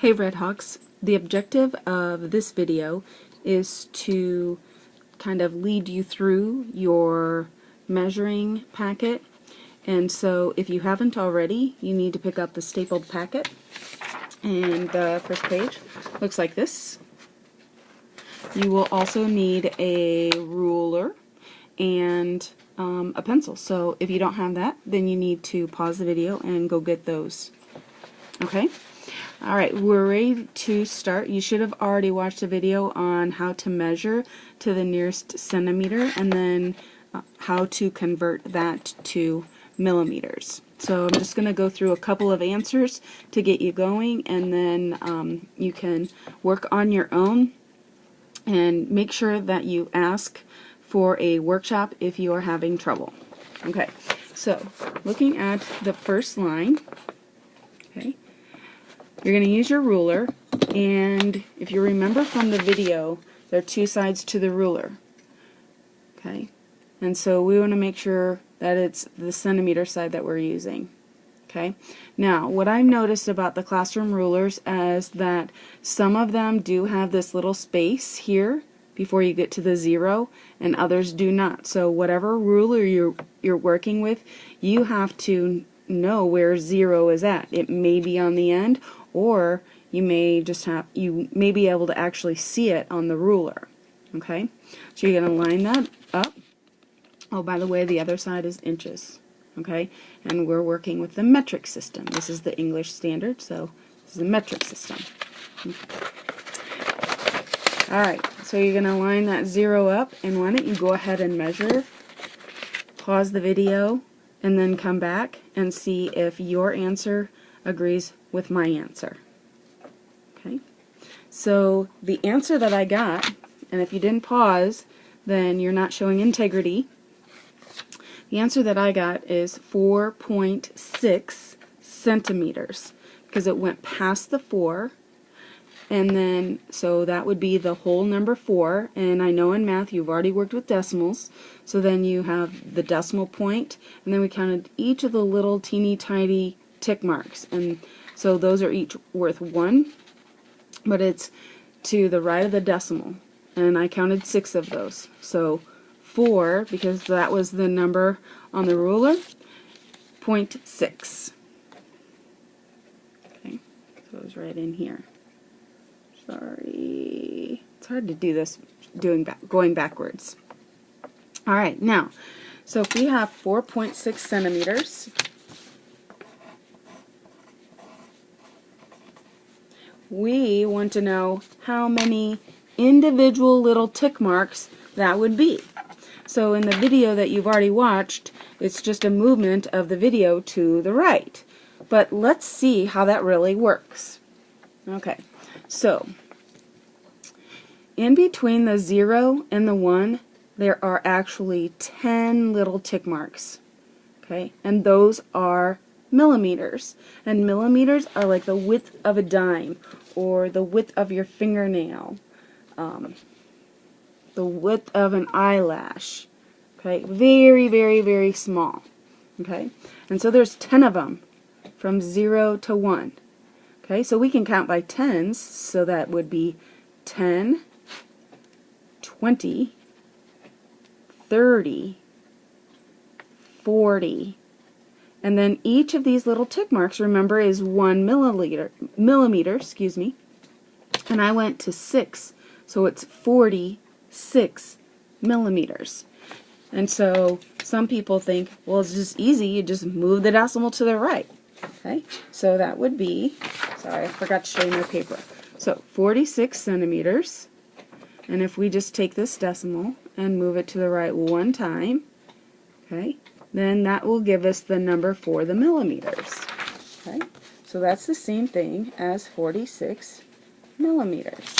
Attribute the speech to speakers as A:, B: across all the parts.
A: Hey Redhawks, the objective of this video is to kind of lead you through your measuring packet, and so if you haven't already, you need to pick up the stapled packet, and the first page looks like this. You will also need a ruler and a pencil, so if you don't have that, then you need to pause the video and go get those. Okay? Alright, we're ready to start. You should have already watched a video on how to measure to the nearest centimeter and then how to convert that to millimeters. So I'm just going to go through a couple of answers to get you going, and then you can work on your own and make sure that you ask for a workshop if you are having trouble. Okay, so looking at the first line, okay, you're going to use your ruler, and if you remember from the video, there are two sides to the ruler. Okay, and so we want to make sure that it's the centimeter side that we're using. Okay, now what I've noticed about the classroom rulers is that some of them do have this little space here before you get to the 0, and others do not. So whatever ruler you're working with, you have to know where 0 is at. It may be on the end, or you may be able to actually see it on the ruler. Okay, so you're going to line that up. Oh, by the way, the other side is inches. Okay, and we're working with the metric system. This is the English standard, so this is the metric system. Alright, so you're going to line that 0 up, and why don't you go ahead and measure, pause the video, and then come back and see if your answer agrees with my answer. Okay, so the answer that I got, and if you didn't pause, then you're not showing integrity. The answer that I got is 4.6 centimeters because it went past the 4, and then so that would be the whole number 4, and I know in math you've already worked with decimals, so then you have the decimal point, and then we counted each of the little teeny tiny tick marks, and so those are each worth 1, but it's to the right of the decimal, and I counted 6 of those. So 4, because that was the number on the ruler, 0.6. Okay, so it was right in here. Sorry, it's hard to do this going backwards. Alright, now, so if we have 4.6 centimeters, we want to know how many individual little tick marks that would be. So in the video that you've already watched, it's just a movement of the video to the right. But let's see how that really works. Okay, so in between the 0 and the 1, there are actually 10 little tick marks. Okay, and those are millimeters. And millimeters are like the width of a dime, or the width of your fingernail, the width of an eyelash. Okay, very, very, very small. Okay, and so there's 10 of them from 0 to 1. Okay, so we can count by tens, so that would be 10, 20, 30, 40, and then each of these little tick marks, remember, is 1 millimeter, excuse me, and I went to 6, so it's 46 millimeters. And so some people think, well, it's just easy, you just move the decimal to the right. Okay, so that would be, sorry, I forgot to show you my paper. So 46 centimeters, and if we just take this decimal and move it to the right one time, okay, then that will give us the number for the millimeters. Okay, so that's the same thing as 46 millimeters.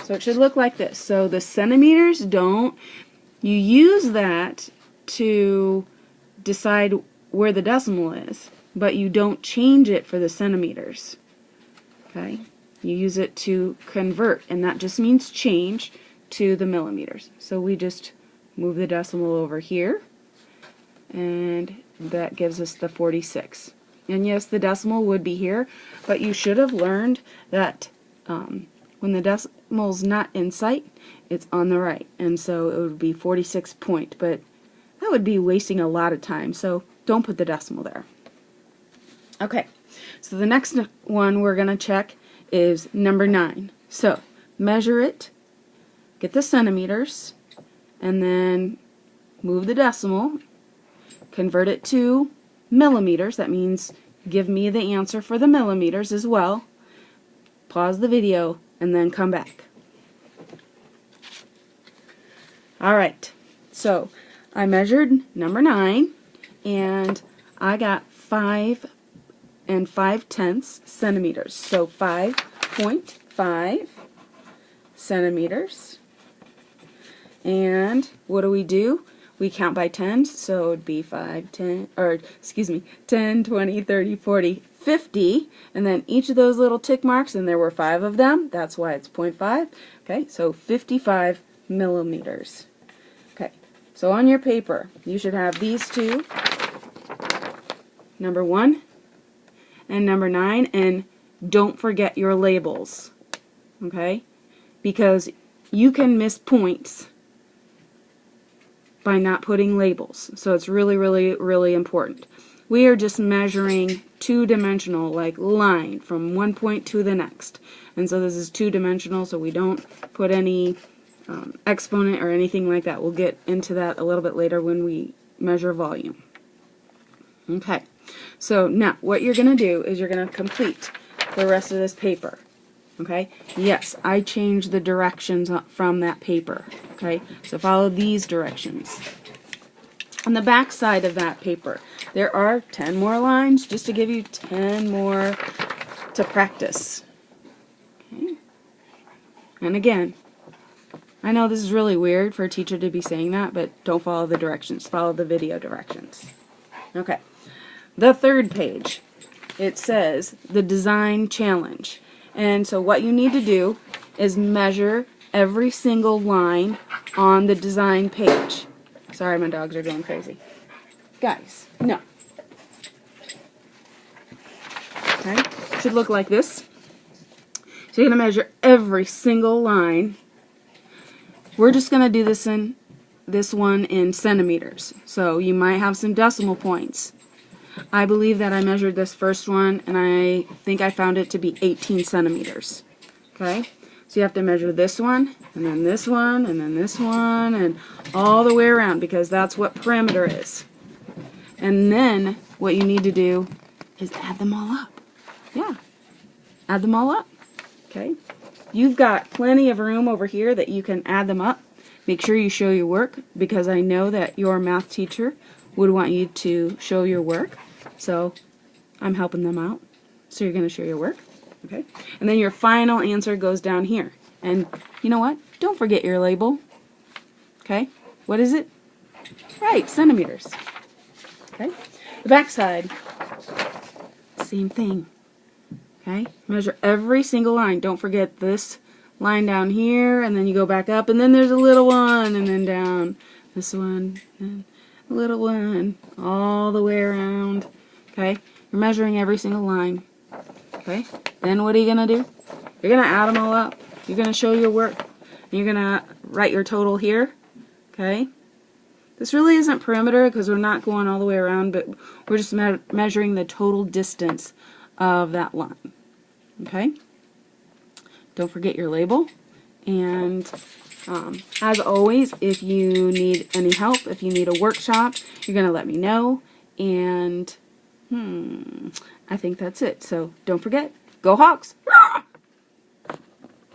A: So it should look like this. So the centimeters you use that to decide where the decimal is, but you don't change it for the centimeters. Okay, you use it to convert, and that just means change to the millimeters. So we just move the decimal over here, and that gives us the 46. And yes, the decimal would be here, but you should have learned that when the decimal's not in sight, it's on the right. And so it would be 46 point, but that would be wasting a lot of time, so don't put the decimal there. Okay, so the next one we're going to check is number 9. So measure it, get the centimeters, and then move the decimal, convert it to millimeters. That means give me the answer for the millimeters as well. Pause the video and then come back. Alright, so I measured number 9 and I got 5 5/10 centimeters. So 5.5 centimeters. And what do? We count by tens, so it would be 5, 10, or excuse me, 10, 20, 30, 40, 50, and then each of those little tick marks, and there were 5 of them, that's why it's 0.5. Okay, so 55 millimeters. Okay, so on your paper, you should have these two, number 1 and number 9, and don't forget your labels, okay, because you can miss points by not putting labels. So it's really, really, really important. We are just measuring two-dimensional, like line from one point to the next. And so this is two-dimensional, so we don't put any exponent or anything like that. We'll get into that a little bit later when we measure volume. Okay, so now what you're going to do is you're going to complete the rest of this paper. Okay, yes, I changed the directions from that paper. Okay, so follow these directions. On the back side of that paper, there are 10 more lines, just to give you 10 more to practice. Okay. And again, I know this is really weird for a teacher to be saying that, but don't follow the directions, follow the video directions. Okay, the third page, it says the design challenge. And so what you need to do is measure every single line on the design page. Sorry, my dogs are going crazy. Guys, no. Okay, it should look like this. So you're going to measure every single line. We're just going to do this one in centimeters. So you might have some decimal points. I believe that I measured this first one, and I think I found it to be 18 centimeters. Okay, so you have to measure this one, and then this one, and then this one, and all the way around, because that's what perimeter is. And then what you need to do is add them all up. Yeah, add them all up. Okay, you've got plenty of room over here that you can add them up. Make sure you show your work, because I know that your math teacher would want you to show your work. So I'm helping them out. So you're going to show your work. Okay? And then your final answer goes down here. And you know what? Don't forget your label. Okay? What is it? Right, centimeters. Okay? The back side, same thing. Okay? Measure every single line. Don't forget this line down here, and then you go back up, and then there's a little one, and then down. This one, and a little one, all the way around. Okay? You're measuring every single line. Okay? Then what are you going to do? You're going to add them all up. You're going to show your work. And you're going to write your total here. Okay? This really isn't perimeter because we're not going all the way around, but we're just measuring the total distance of that line. Okay? Don't forget your label. And as always, if you need any help, if you need a workshop, you're going to let me know. And I think that's it. So don't forget, go Hawks!